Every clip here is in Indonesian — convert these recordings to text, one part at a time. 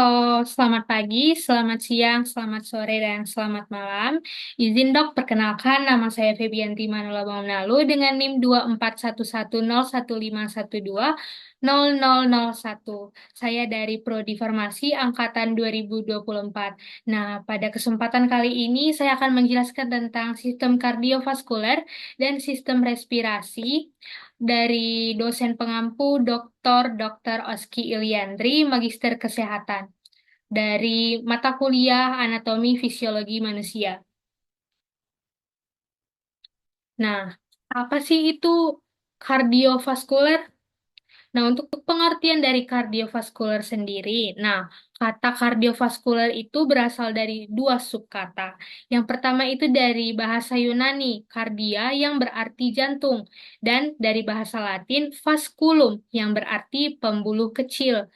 Halo, selamat pagi, selamat siang, selamat sore, dan selamat malam. Izin dok, perkenalkan nama saya Febianti Manula Bangnalu dengan NIM 24110115120001. Saya dari Prodi Farmasi Angkatan 2024. Nah, pada kesempatan kali ini saya akan menjelaskan tentang sistem kardiovaskuler dan sistem respirasi dari dosen pengampu Dr. Oski Iliandri, Magister Kesehatan dari mata kuliah Anatomi Fisiologi Manusia. Nah, apa sih itu kardiovaskuler? Nah, untuk pengertian dari kardiovaskuler sendiri, nah, kata kardiovaskuler itu berasal dari dua subkata. Yang pertama itu dari bahasa Yunani, kardia yang berarti jantung, dan dari bahasa Latin, vasculum yang berarti pembuluh kecil.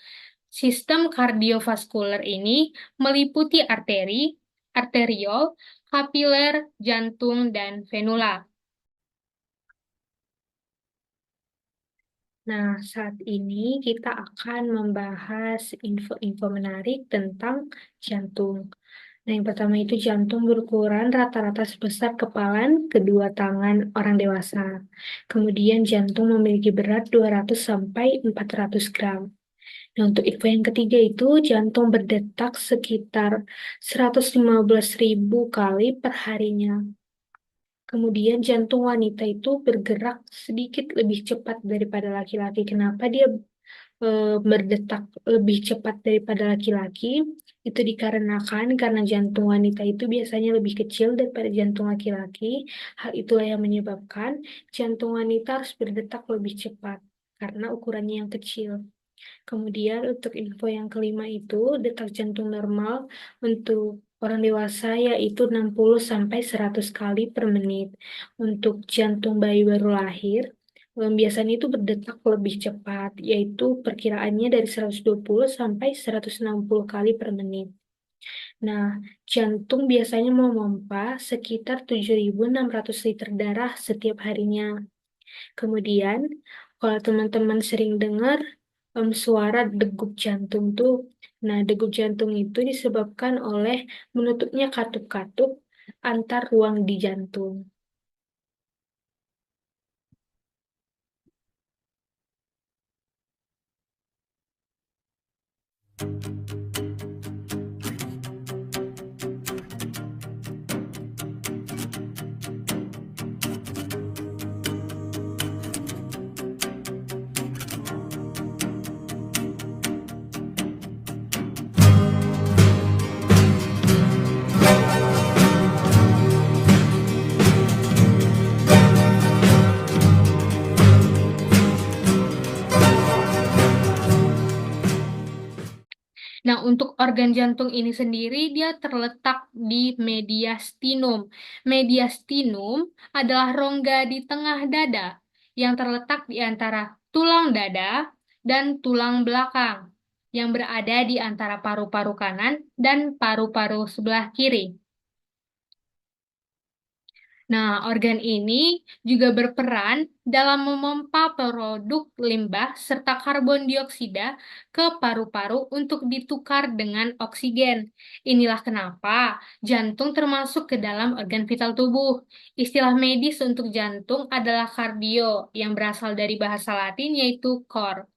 Sistem kardiovaskuler ini meliputi arteri, arteriol, kapiler, jantung, dan venula. Nah, saat ini kita akan membahas info-info menarik tentang jantung. Nah, yang pertama itu jantung berukuran rata-rata sebesar kepalan kedua tangan orang dewasa. Kemudian jantung memiliki berat 200 sampai 400 gram. Nah, untuk info yang ketiga itu jantung berdetak sekitar 115.000 kali per harinya. Kemudian jantung wanita itu bergerak sedikit lebih cepat daripada laki-laki. Kenapa dia berdetak lebih cepat daripada laki-laki? Itu dikarenakan karena jantung wanita itu biasanya lebih kecil daripada jantung laki-laki. Hal itulah yang menyebabkan jantung wanita harus berdetak lebih cepat karena ukurannya yang kecil. Kemudian untuk info yang kelima itu detak jantung normal untuk orang dewasa yaitu 60 sampai 100 kali per menit. Untuk jantung bayi baru lahir biasanya itu berdetak lebih cepat yaitu perkiraannya dari 120 sampai 160 kali per menit. Nah, jantung biasanya memompa sekitar 7.600 liter darah setiap harinya. Kemudian, kalau teman-teman sering dengar suara degup jantung tuh, nah degup jantung itu disebabkan oleh menutupnya katup-katup antar ruang di jantung. Nah, untuk organ jantung ini sendiri, dia terletak di mediastinum. Mediastinum adalah rongga di tengah dada yang terletak di antara tulang dada dan tulang belakang yang berada di antara paru-paru kanan dan paru-paru sebelah kiri. Nah, organ ini juga berperan dalam memompa produk limbah serta karbon dioksida ke paru-paru untuk ditukar dengan oksigen. Inilah kenapa jantung termasuk ke dalam organ vital tubuh. Istilah medis untuk jantung adalah kardio, yang berasal dari bahasa Latin yaitu cor.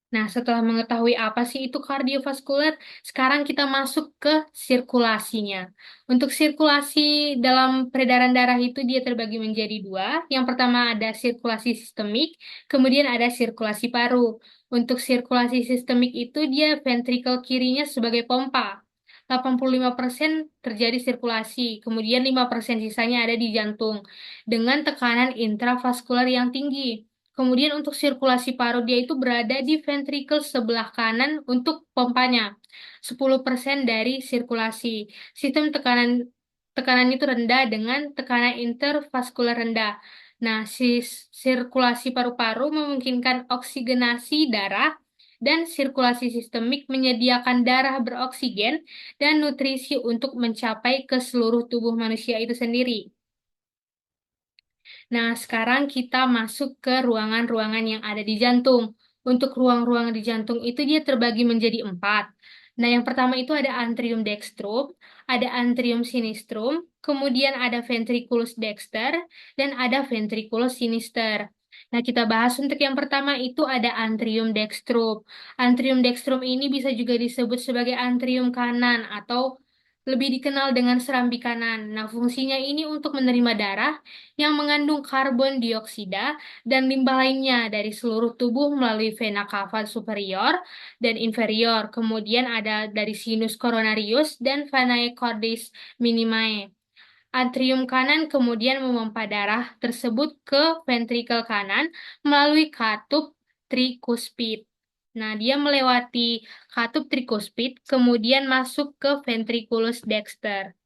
Nah, setelah mengetahui apa sih itu kardiovaskuler, sekarang kita masuk ke sirkulasinya. Untuk sirkulasi dalam peredaran darah itu dia terbagi menjadi dua. Yang pertama ada sirkulasi sistemik, kemudian ada sirkulasi paru. Untuk sirkulasi sistemik itu dia ventrikel kirinya sebagai pompa. 85% terjadi sirkulasi, kemudian 5% sisanya ada di jantung dengan tekanan intravaskular yang tinggi. Kemudian untuk sirkulasi paru dia itu berada di ventrikel sebelah kanan untuk pompanya. 10% dari sirkulasi. Sistem tekanan tekanan itu rendah dengan tekanan intervaskular rendah. Nah, sirkulasi paru-paru memungkinkan oksigenasi darah dan sirkulasi sistemik menyediakan darah beroksigen dan nutrisi untuk mencapai ke seluruh tubuh manusia itu sendiri. Nah, sekarang kita masuk ke ruangan-ruangan yang ada di jantung. Untuk ruang-ruangan di jantung itu dia terbagi menjadi 4. Nah, yang pertama itu ada atrium dextrum, ada atrium sinistrum, kemudian ada ventriculus dexter, dan ada ventriculus sinister. Nah, kita bahas untuk yang pertama itu ada atrium dextrum. Atrium dextrum ini bisa juga disebut sebagai atrium kanan atau lebih dikenal dengan serambi kanan. Nah, fungsinya ini untuk menerima darah yang mengandung karbon dioksida dan limbah lainnya dari seluruh tubuh melalui vena cava superior dan inferior. Kemudian ada dari sinus coronarius dan venae cordis minima. Atrium kanan kemudian memompa darah tersebut ke ventrikel kanan melalui katup trikuspid. Nah, dia melewati katup trikuspid, kemudian masuk ke ventriculus dexter.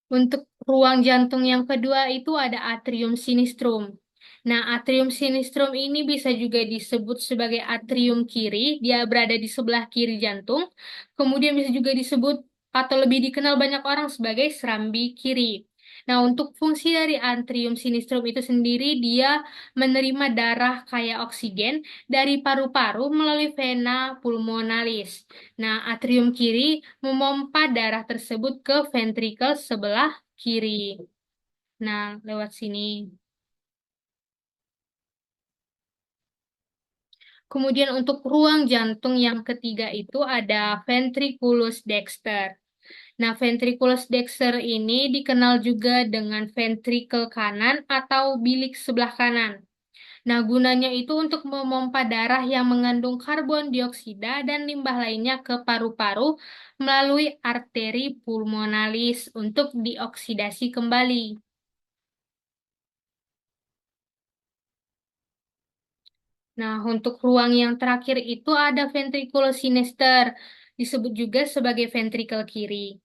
Untuk ruang jantung yang kedua itu ada atrium sinistrum. Nah, atrium sinistrum ini bisa juga disebut sebagai atrium kiri, dia berada di sebelah kiri jantung. Kemudian bisa juga disebut atau lebih dikenal banyak orang sebagai serambi kiri. Nah, untuk fungsi dari atrium sinistrum itu sendiri, dia menerima darah kaya oksigen dari paru-paru melalui vena pulmonalis. Nah, atrium kiri memompa darah tersebut ke ventrikel sebelah kiri. Nah, lewat sini. Kemudian untuk ruang jantung yang ketiga itu ada ventriculus dexter. Nah, ventriculus dexter ini dikenal juga dengan ventrikel kanan atau bilik sebelah kanan. Nah, gunanya itu untuk memompa darah yang mengandung karbon dioksida dan limbah lainnya ke paru-paru melalui arteri pulmonalis untuk dioksidasi kembali. Nah, untuk ruang yang terakhir itu ada ventriculus sinister, disebut juga sebagai ventrikel kiri.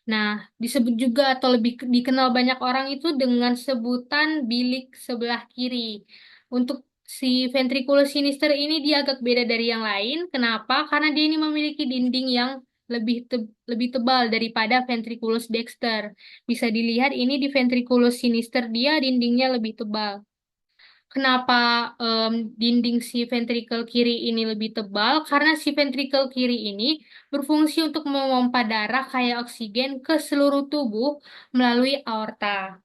Nah, disebut juga atau lebih dikenal banyak orang itu dengan sebutan bilik sebelah kiri. Untuk si ventriculus sinister ini dia agak beda dari yang lain. Kenapa? Karena dia ini memiliki dinding yang lebih tebal daripada ventriculus dexter. Bisa dilihat ini di ventriculus sinister dia dindingnya lebih tebal. Kenapa dinding si ventrikel kiri ini lebih tebal? Karena si ventrikel kiri ini berfungsi untuk memompa darah kaya oksigen ke seluruh tubuh melalui aorta.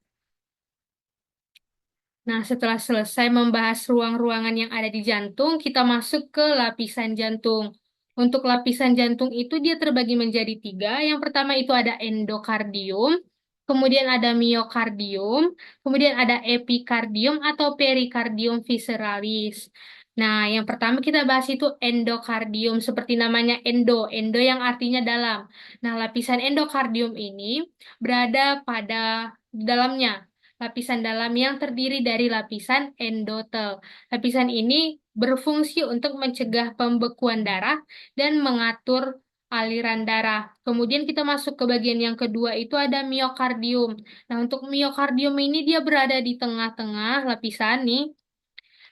Nah, setelah selesai membahas ruang-ruangan yang ada di jantung, kita masuk ke lapisan jantung. Untuk lapisan jantung itu dia terbagi menjadi 3. Yang pertama itu ada endokardium, kemudian ada miokardium, kemudian ada epikardium atau perikardium visceralis. Nah, yang pertama kita bahas itu endokardium, seperti namanya endo yang artinya dalam. Nah, lapisan endokardium ini berada pada dalamnya lapisan dalam yang terdiri dari lapisan endotel. Lapisan ini berfungsi untuk mencegah pembekuan darah dan mengatur aliran darah. Kemudian kita masuk ke bagian yang kedua itu ada miokardium. Nah, untuk miokardium ini dia berada di tengah-tengah lapisan nih.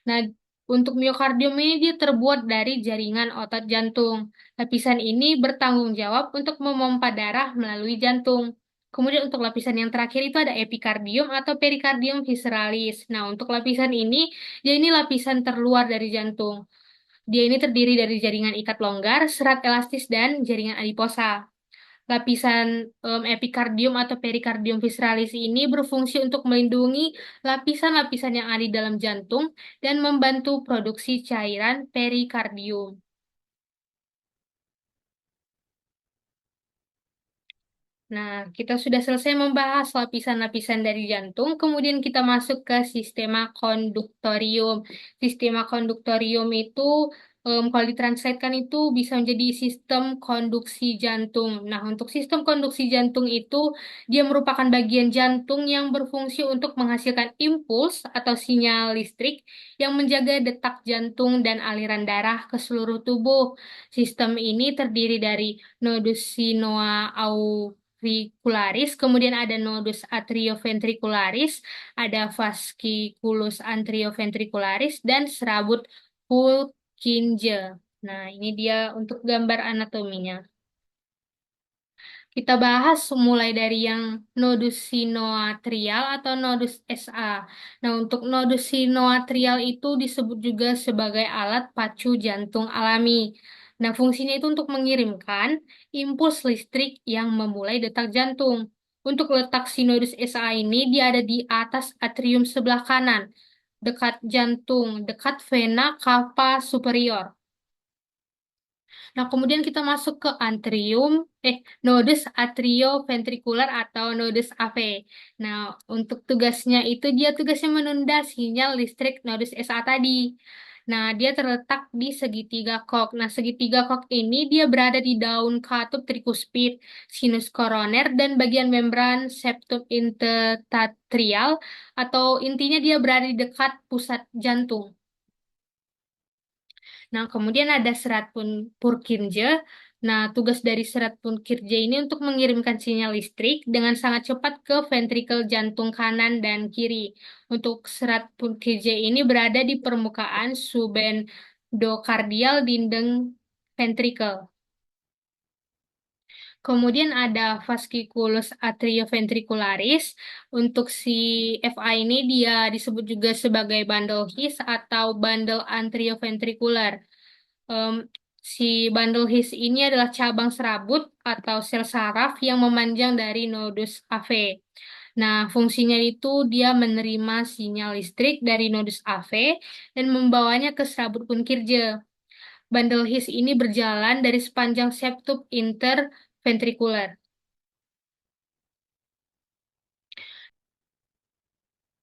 Nah, untuk miokardium ini dia terbuat dari jaringan otot jantung. Lapisan ini bertanggung jawab untuk memompa darah melalui jantung. Kemudian untuk lapisan yang terakhir itu ada epikardium atau perikardium visceralis. Nah, untuk lapisan ini, dia ini lapisan terluar dari jantung. Dia ini terdiri dari jaringan ikat longgar, serat elastis, dan jaringan adiposa. Lapisan epikardium atau perikardium visceralis ini berfungsi untuk melindungi lapisan-lapisan yang ada di dalam jantung dan membantu produksi cairan perikardium. Nah, kita sudah selesai membahas lapisan-lapisan dari jantung, kemudian kita masuk ke sistema konduktorium. Sistema konduktorium itu, kalau ditranslatekan itu bisa menjadi sistem konduksi jantung. Nah, untuk sistem konduksi jantung itu, dia merupakan bagian jantung yang berfungsi untuk menghasilkan impuls atau sinyal listrik yang menjaga detak jantung dan aliran darah ke seluruh tubuh. Sistem ini terdiri dari nodus sinoa ventricularis, kemudian ada nodus atrioventricularis, ada fasciculus anterioventricularis, dan serabut Purkinje. Nah, ini dia untuk gambar anatominya. Kita bahas mulai dari yang nodus sinoatrial atau nodus SA. Nah, untuk nodus sinoatrial itu disebut juga sebagai alat pacu jantung alami. Nah, fungsinya itu untuk mengirimkan impuls listrik yang memulai detak jantung. Untuk letak sinodus SA ini, dia ada di atas atrium sebelah kanan, dekat jantung, dekat vena cava superior. Nah, kemudian kita masuk ke nodus atrioventrikular atau nodus AV. Nah, untuk tugasnya itu dia tugasnya menunda sinyal listrik nodus SA tadi. Nah, dia terletak di segitiga kok. Nah, segitiga kok ini dia berada di daun katup trikuspid, sinus koroner, dan bagian membran septum intertatrial, atau intinya dia berada di dekat pusat jantung. Nah, kemudian ada serat Purkinje. Nah, tugas dari serat Purkinje ini untuk mengirimkan sinyal listrik dengan sangat cepat ke ventrikel jantung kanan dan kiri. Untuk serat Purkinje ini berada di permukaan subendokardial dinding ventrikel. Kemudian ada fasciculus atrioventricularis. Untuk si FA ini dia disebut juga sebagai bundle His atau bundle atrioventricular. Em, si bundle His ini adalah cabang serabut atau sel saraf yang memanjang dari nodus AV. Nah, fungsinya itu dia menerima sinyal listrik dari nodus AV dan membawanya ke serabut Purkinje. Bundle His ini berjalan dari sepanjang septum interventrikular.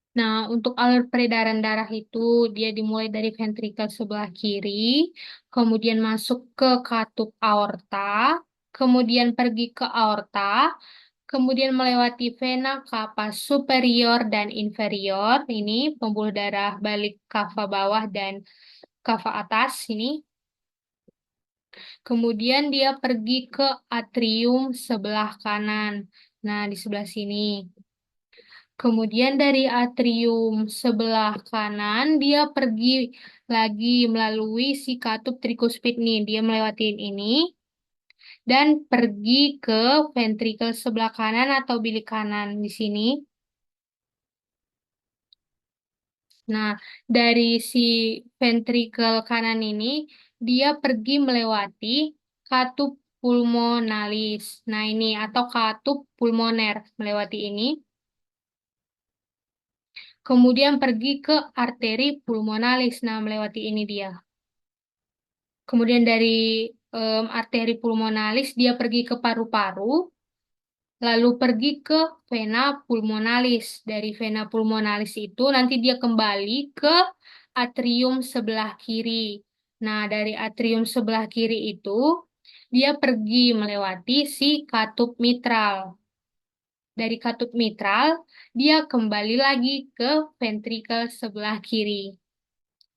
Nah, untuk alur peredaran darah itu dia dimulai dari ventrikel sebelah kiri, kemudian masuk ke katup aorta, kemudian pergi ke aorta, kemudian melewati vena cava superior dan inferior, ini pembuluh darah balik kava bawah dan kava atas ini. Kemudian dia pergi ke atrium sebelah kanan. Nah, di sebelah sini. Kemudian dari atrium sebelah kanan, dia pergi lagi melalui si katup trikuspid nih. Dia melewati ini dan pergi ke ventrikel sebelah kanan atau bilik kanan di sini. Nah, dari si ventrikel kanan ini, dia pergi melewati katup pulmonalis. Nah, ini atau katup pulmoner melewati ini. Kemudian pergi ke arteri pulmonalis. Nah, melewati ini dia. Kemudian dari arteri pulmonalis dia pergi ke paru-paru, lalu pergi ke vena pulmonalis. Dari vena pulmonalis itu nanti dia kembali ke atrium sebelah kiri. Nah, dari atrium sebelah kiri itu dia pergi melewati si katup mitral. Dari katup mitral, dia kembali lagi ke ventrikel sebelah kiri.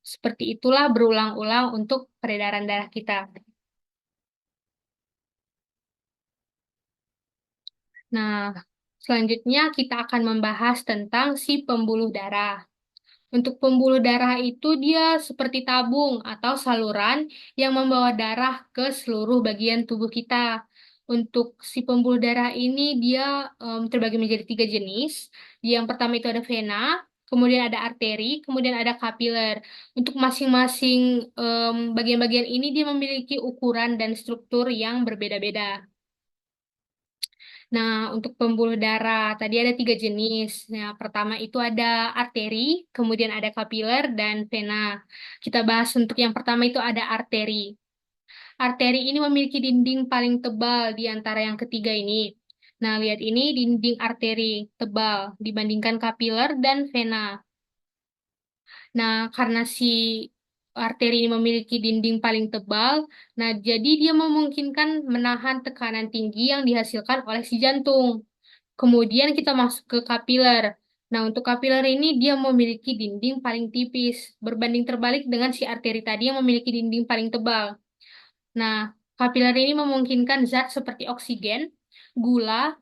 Seperti itulah berulang-ulang untuk peredaran darah kita. Nah, selanjutnya kita akan membahas tentang si pembuluh darah. Untuk pembuluh darah itu dia seperti tabung atau saluran yang membawa darah ke seluruh bagian tubuh kita. Untuk si pembuluh darah ini dia terbagi menjadi 3 jenis. Yang pertama itu ada vena, kemudian ada arteri, kemudian ada kapiler. Untuk masing-masing bagian-bagian ini dia memiliki ukuran dan struktur yang berbeda-beda. Nah, untuk pembuluh darah tadi ada 3 jenis. Nah, pertama itu ada arteri, kemudian ada kapiler dan vena. Kita bahas untuk yang pertama itu ada arteri. Arteri ini memiliki dinding paling tebal di antara yang ketiga ini. Nah, lihat ini dinding arteri tebal dibandingkan kapiler dan vena. Nah, karena si arteri ini memiliki dinding paling tebal, nah jadi dia memungkinkan menahan tekanan tinggi yang dihasilkan oleh si jantung. Kemudian kita masuk ke kapiler. Nah, untuk kapiler ini dia memiliki dinding paling tipis, berbanding terbalik dengan si arteri tadi yang memiliki dinding paling tebal. Nah, kapiler ini memungkinkan zat seperti oksigen, gula,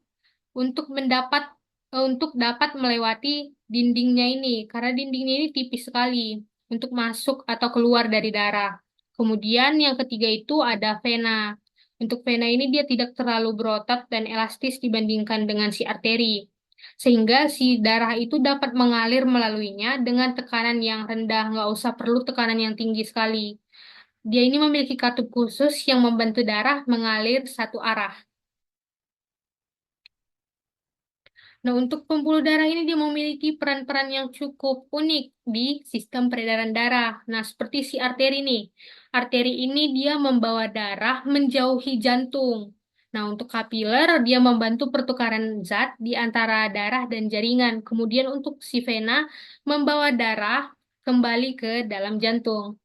untuk dapat melewati dindingnya ini, karena dindingnya ini tipis sekali untuk masuk atau keluar dari darah. Kemudian yang ketiga itu ada vena. Untuk vena ini dia tidak terlalu berotot dan elastis dibandingkan dengan si arteri. Sehingga si darah itu dapat mengalir melaluinya dengan tekanan yang rendah, nggak usah perlu tekanan yang tinggi sekali. Dia ini memiliki katup khusus yang membantu darah mengalir satu arah. Nah, untuk pembuluh darah ini dia memiliki peran-peran yang cukup unik di sistem peredaran darah. Nah, seperti si arteri nih. Arteri ini dia membawa darah menjauhi jantung. Nah, untuk kapiler dia membantu pertukaran zat di antara darah dan jaringan. Kemudian untuk si vena membawa darah kembali ke dalam jantung.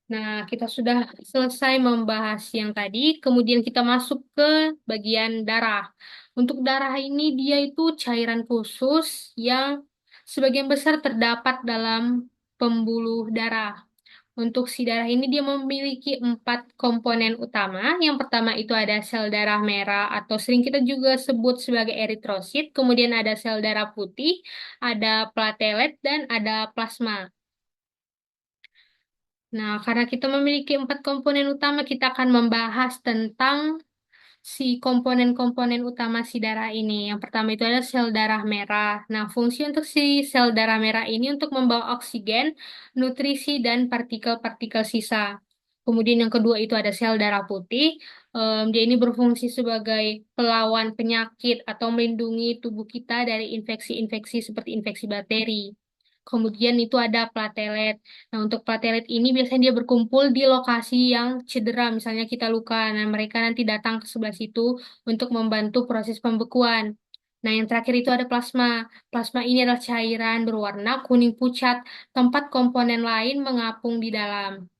Nah, kita sudah selesai membahas yang tadi, kemudian kita masuk ke bagian darah. Untuk darah ini dia itu cairan khusus yang sebagian besar terdapat dalam pembuluh darah. Untuk si darah ini dia memiliki 4 komponen utama. Yang pertama itu ada sel darah merah atau sering kita juga sebut sebagai eritrosit. Kemudian ada sel darah putih, ada platelet, dan ada plasma. Nah, karena kita memiliki 4 komponen utama, kita akan membahas tentang si komponen-komponen utama si darah ini. Yang pertama itu adalah sel darah merah. Nah, fungsi untuk si sel darah merah ini untuk membawa oksigen, nutrisi, dan partikel-partikel sisa. Kemudian yang kedua itu ada sel darah putih. Dia ini berfungsi sebagai pelawan penyakit atau melindungi tubuh kita dari infeksi-infeksi seperti infeksi bakteri. Kemudian itu ada platelet. Nah, untuk platelet ini biasanya dia berkumpul di lokasi yang cedera, misalnya kita luka. Nah, mereka nanti datang ke sebelah situ untuk membantu proses pembekuan. Nah, yang terakhir itu ada plasma. Plasma ini adalah cairan berwarna kuning pucat, tempat komponen lain mengapung di dalam.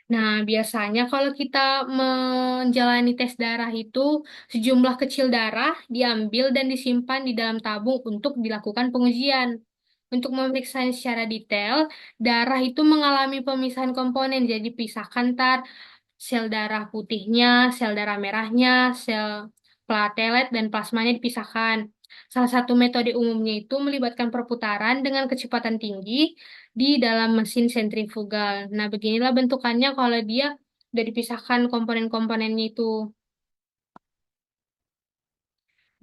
Nah, biasanya kalau kita menjalani tes darah itu, sejumlah kecil darah diambil dan disimpan di dalam tabung untuk dilakukan pengujian. Untuk memeriksa secara detail, darah itu mengalami pemisahan komponen, jadi pisahkan ntar sel darah putihnya, sel darah merahnya, sel platelet, dan plasmanya dipisahkan. Salah satu metode umumnya itu melibatkan perputaran dengan kecepatan tinggi di dalam mesin sentrifugal. Nah, beginilah bentukannya kalau dia udah dipisahkan komponen-komponennya itu.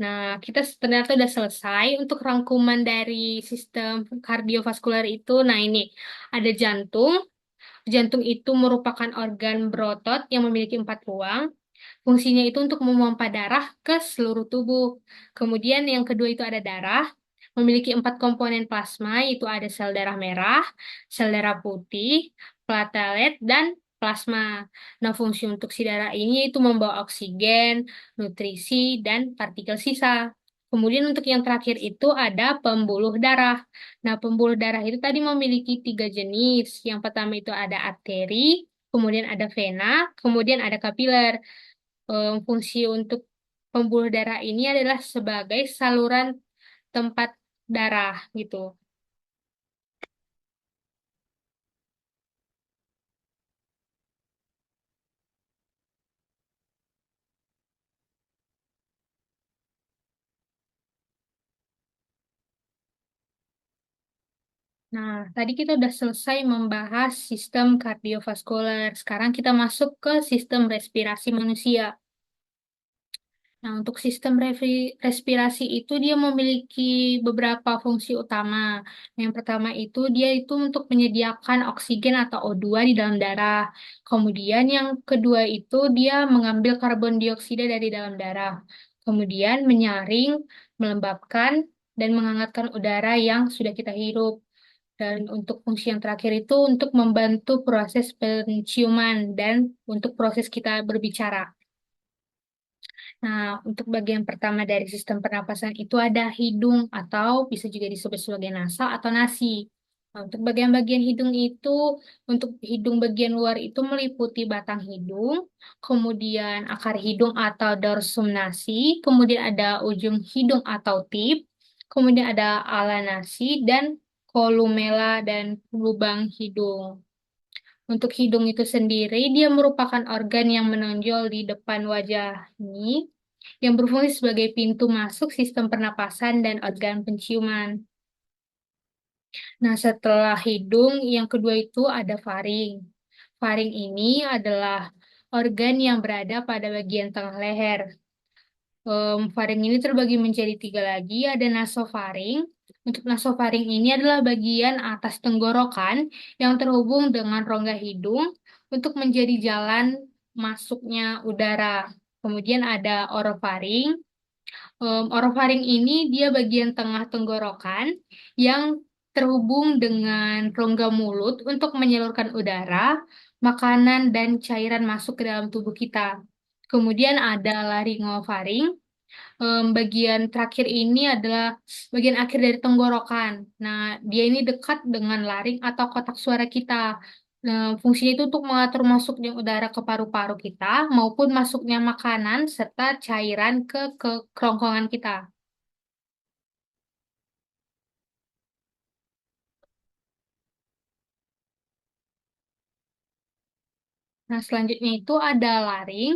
Nah, kita ternyata udah selesai untuk rangkuman dari sistem kardiovaskular itu. Nah, ini ada jantung. Jantung itu merupakan organ berotot yang memiliki 4 ruang. Fungsinya itu untuk memompa darah ke seluruh tubuh. Kemudian yang kedua itu ada darah, memiliki 4 komponen plasma, itu ada sel darah merah, sel darah putih, platelet, dan plasma. Nah, fungsi untuk si darah ini itu membawa oksigen, nutrisi, dan partikel sisa. Kemudian untuk yang terakhir itu ada pembuluh darah. Nah, pembuluh darah itu tadi memiliki 3 jenis. Yang pertama itu ada arteri, kemudian ada vena, kemudian ada kapiler. Fungsi untuk pembuluh darah ini adalah sebagai saluran tempat darah gitu. Nah, tadi kita udah selesai membahas sistem kardiovaskuler. Sekarang kita masuk ke sistem respirasi manusia. Nah, untuk sistem respirasi itu dia memiliki beberapa fungsi utama. Yang pertama itu dia itu untuk menyediakan oksigen atau O2 di dalam darah. Kemudian yang kedua itu dia mengambil karbon dioksida dari dalam darah. Kemudian menyaring, melembabkan, dan menghangatkan udara yang sudah kita hirup. Dan untuk fungsi yang terakhir itu untuk membantu proses penciuman dan untuk proses kita berbicara. Nah, untuk bagian pertama dari sistem pernapasan itu ada hidung atau bisa juga disebut sebagai nasal atau nasi. Nah, untuk bagian-bagian hidung itu, untuk hidung bagian luar itu meliputi batang hidung, kemudian akar hidung atau dorsum nasi, kemudian ada ujung hidung atau tip, kemudian ada ala nasi dan kolumela dan lubang hidung. Untuk hidung itu sendiri, dia merupakan organ yang menonjol di depan wajah ini, yang berfungsi sebagai pintu masuk sistem pernapasan dan organ penciuman. Nah, setelah hidung, yang kedua itu ada faring. Faring ini adalah organ yang berada pada bagian tengah leher. Faring ini terbagi menjadi tiga lagi, ada nasofaring. Untuk nasofaring ini adalah bagian atas tenggorokan yang terhubung dengan rongga hidung untuk menjadi jalan masuknya udara. Kemudian ada orofaring. Orofaring ini dia bagian tengah tenggorokan yang terhubung dengan rongga mulut untuk menyalurkan udara, makanan, dan cairan masuk ke dalam tubuh kita. Kemudian ada laryngofaring. Bagian terakhir ini adalah bagian akhir dari tenggorokan. Nah, dia ini dekat dengan laring atau kotak suara kita. Nah, fungsinya itu untuk mengatur masuknya udara ke paru-paru kita maupun masuknya makanan serta cairan ke kerongkongan kita. Nah, selanjutnya itu ada laring.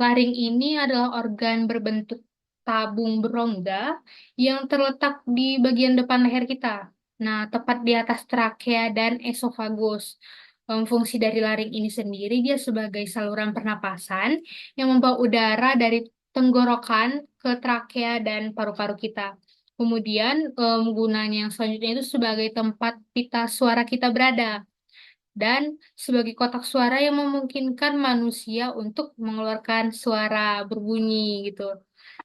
Laring ini adalah organ berbentuk tabung berongga yang terletak di bagian depan leher kita. Nah, tepat di atas trakea dan esofagus. Fungsi dari laring ini sendiri dia sebagai saluran pernapasan yang membawa udara dari tenggorokan ke trakea dan paru-paru kita. Kemudian, gunanya yang selanjutnya itu sebagai tempat pita suara kita berada dan sebagai kotak suara yang memungkinkan manusia untuk mengeluarkan suara berbunyi gitu.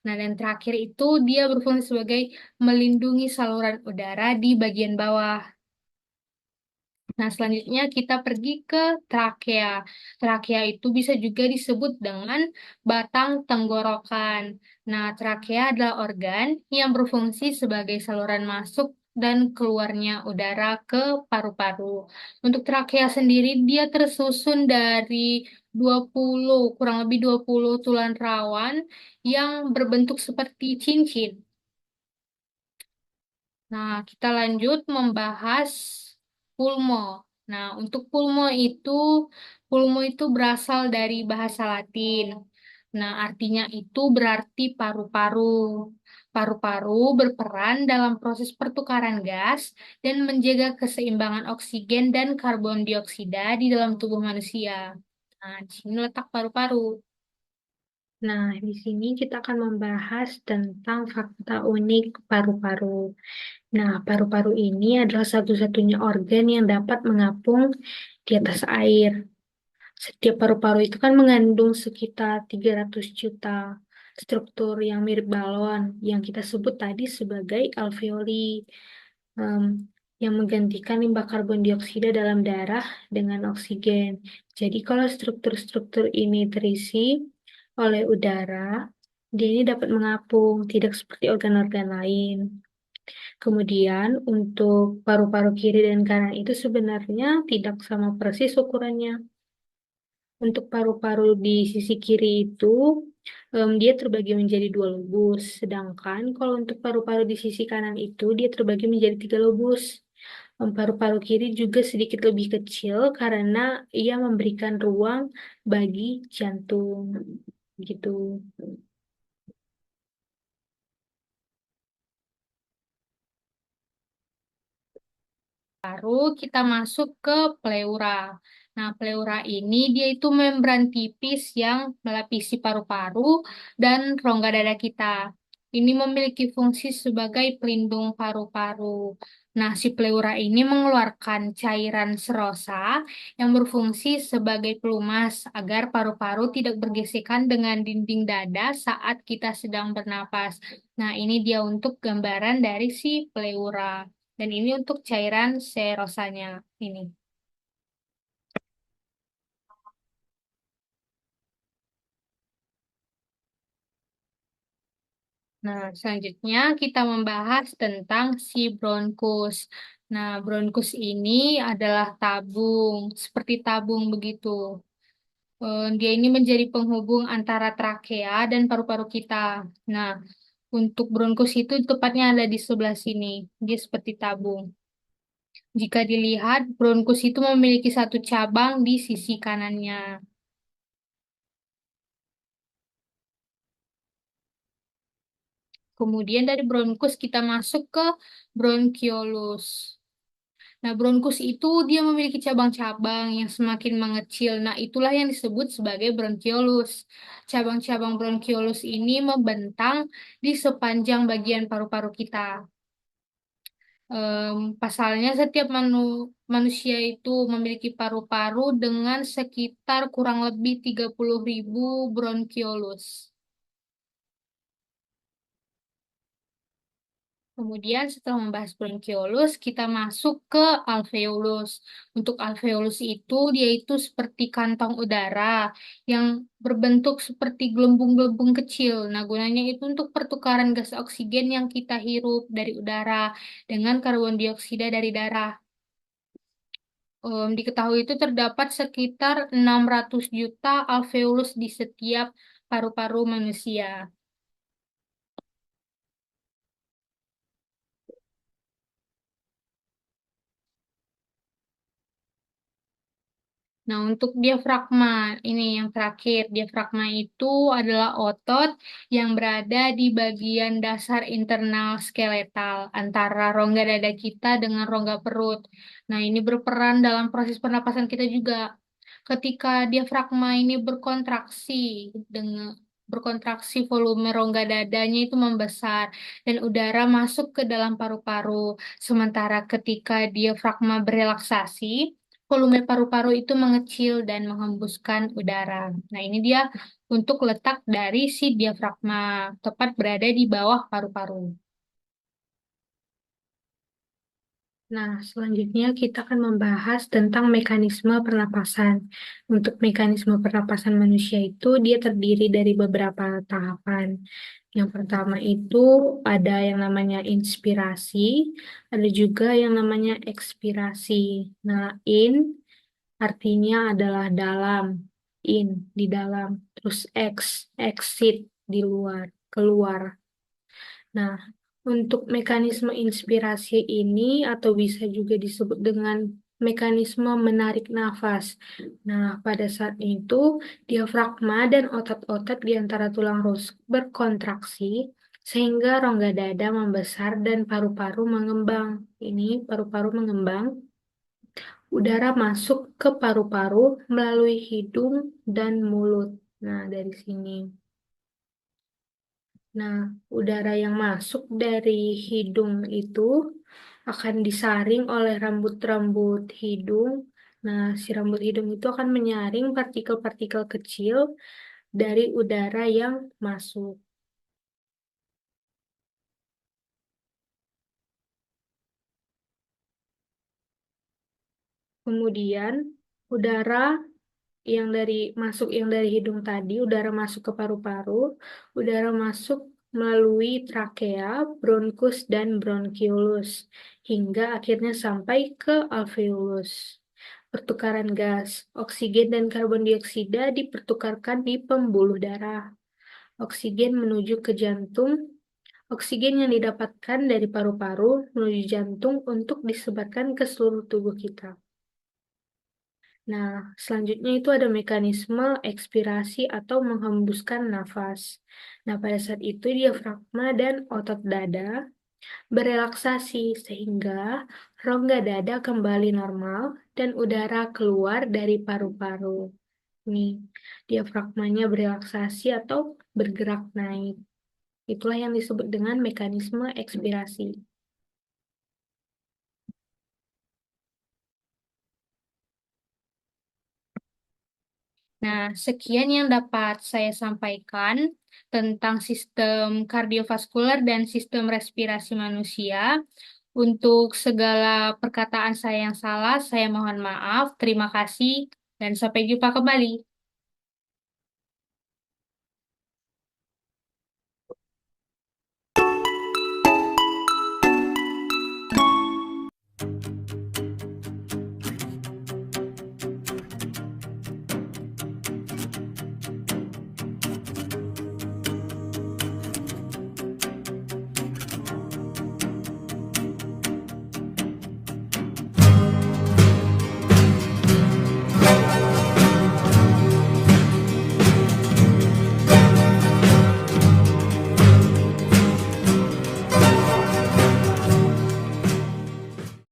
Nah, dan terakhir itu dia berfungsi sebagai melindungi saluran udara di bagian bawah. Nah, selanjutnya kita pergi ke trakea. Trakea itu bisa juga disebut dengan batang tenggorokan. Nah, trakea adalah organ yang berfungsi sebagai saluran masuk dan keluarnya udara ke paru-paru. Untuk trakea sendiri, dia tersusun dari 20, kurang lebih 20 tulang rawan yang berbentuk seperti cincin. Nah, kita lanjut membahas pulmo. Nah, untuk pulmo itu berasal dari bahasa Latin. Nah, artinya itu berarti paru-paru. Paru-paru berperan dalam proses pertukaran gas dan menjaga keseimbangan oksigen dan karbon dioksida di dalam tubuh manusia. Nah, di sini letak paru-paru. Nah, di sini kita akan membahas tentang fakta unik paru-paru. Nah, paru-paru ini adalah satu-satunya organ yang dapat mengapung di atas air. Setiap paru-paru itu kan mengandung sekitar 300 juta struktur yang mirip balon, yang kita sebut tadi sebagai alveoli, em, yang menggantikan limbah karbon dioksida dalam darah dengan oksigen. Jadi, kalau struktur-struktur ini terisi oleh udara, dia ini dapat mengapung, tidak seperti organ-organ lain. Kemudian untuk paru-paru kiri dan kanan itu sebenarnya tidak sama persis ukurannya. Untuk paru-paru di sisi kiri itu dia terbagi menjadi dua lobus, sedangkan kalau untuk paru-paru di sisi kanan itu dia terbagi menjadi tiga lobus. Paru-paru kiri juga sedikit lebih kecil karena ia memberikan ruang bagi jantung, gitu. Baru kita masuk ke pleura. Nah, pleura ini dia itu membran tipis yang melapisi paru-paru dan rongga dada kita. Ini memiliki fungsi sebagai pelindung paru-paru. Nah, si pleura ini mengeluarkan cairan serosa yang berfungsi sebagai pelumas agar paru-paru tidak bergesekan dengan dinding dada saat kita sedang bernapas. Nah, ini dia untuk gambaran dari si pleura. Dan ini untuk cairan serosanya ini. Nah, selanjutnya kita membahas tentang si bronkus. Nah, bronkus ini adalah tabung, seperti tabung begitu. Dia ini menjadi penghubung antara trakea dan paru-paru kita. Nah, untuk bronkus itu tepatnya ada di sebelah sini. Dia seperti tabung. Jika dilihat, bronkus itu memiliki satu cabang di sisi kanannya. Kemudian dari bronkus kita masuk ke bronkiolus. Nah, bronkus itu dia memiliki cabang-cabang yang semakin mengecil. Nah, itulah yang disebut sebagai bronkiolus. Cabang-cabang bronkiolus ini membentang di sepanjang bagian paru-paru kita. Pasalnya, setiap manusia itu memiliki paru-paru dengan sekitar kurang lebih 30.000 bronkiolus. Kemudian setelah membahas bronkiolus, kita masuk ke alveolus. Untuk alveolus itu, dia itu seperti kantong udara yang berbentuk seperti gelembung-gelembung kecil. Nah, gunanya itu untuk pertukaran gas oksigen yang kita hirup dari udara dengan karbon dioksida dari darah. Diketahui itu terdapat sekitar 600 juta alveolus di setiap paru-paru manusia. Nah, untuk diafragma, ini yang terakhir. Diafragma itu adalah otot yang berada di bagian dasar internal skeletal antara rongga dada kita dengan rongga perut. Nah, ini berperan dalam proses pernapasan kita juga. Ketika diafragma ini berkontraksi, volume rongga dadanya itu membesar dan udara masuk ke dalam paru-paru. Sementara ketika diafragma berelaksasi, volume paru-paru itu mengecil dan menghembuskan udara. Nah, ini dia untuk letak dari si diafragma, tepat berada di bawah paru-paru. Nah, selanjutnya kita akan membahas tentang mekanisme pernapasan. Untuk mekanisme pernapasan manusia itu dia terdiri dari beberapa tahapan. Yang pertama itu ada yang namanya inspirasi, ada juga yang namanya ekspirasi. Nah, artinya adalah dalam, in, di dalam. Terus exit, di luar, keluar. Nah, untuk mekanisme inspirasi ini atau bisa juga disebut dengan mekanisme menarik nafas. Nah, pada saat itu diafragma dan otot-otot di antara tulang rusuk berkontraksi sehingga rongga dada membesar dan paru-paru mengembang. Ini paru-paru mengembang, udara masuk ke paru-paru melalui hidung dan mulut. Nah, dari sini. Nah, udara yang masuk dari hidung itu akan disaring oleh rambut-rambut hidung. Nah, si rambut hidung itu akan menyaring partikel-partikel kecil dari udara yang masuk. Kemudian, udara yang dari hidung tadi, udara masuk ke paru-paru, udara masuk melalui trakea, bronkus, dan bronkiolus, hingga akhirnya sampai ke alveolus. Pertukaran gas, oksigen dan karbon dioksida dipertukarkan di pembuluh darah. Oksigen menuju ke jantung, oksigen yang didapatkan dari paru-paru menuju jantung untuk disebarkan ke seluruh tubuh kita. Nah, selanjutnya itu ada mekanisme ekspirasi atau menghembuskan nafas. Nah, pada saat itu diafragma dan otot dada berelaksasi sehingga rongga dada kembali normal dan udara keluar dari paru-paru. Nih, diafragmanya berelaksasi atau bergerak naik. Itulah yang disebut dengan mekanisme ekspirasi. Nah, sekian yang dapat saya sampaikan tentang sistem kardiovaskuler dan sistem respirasi manusia. Untuk segala perkataan saya yang salah, saya mohon maaf. Terima kasih, dan sampai jumpa kembali.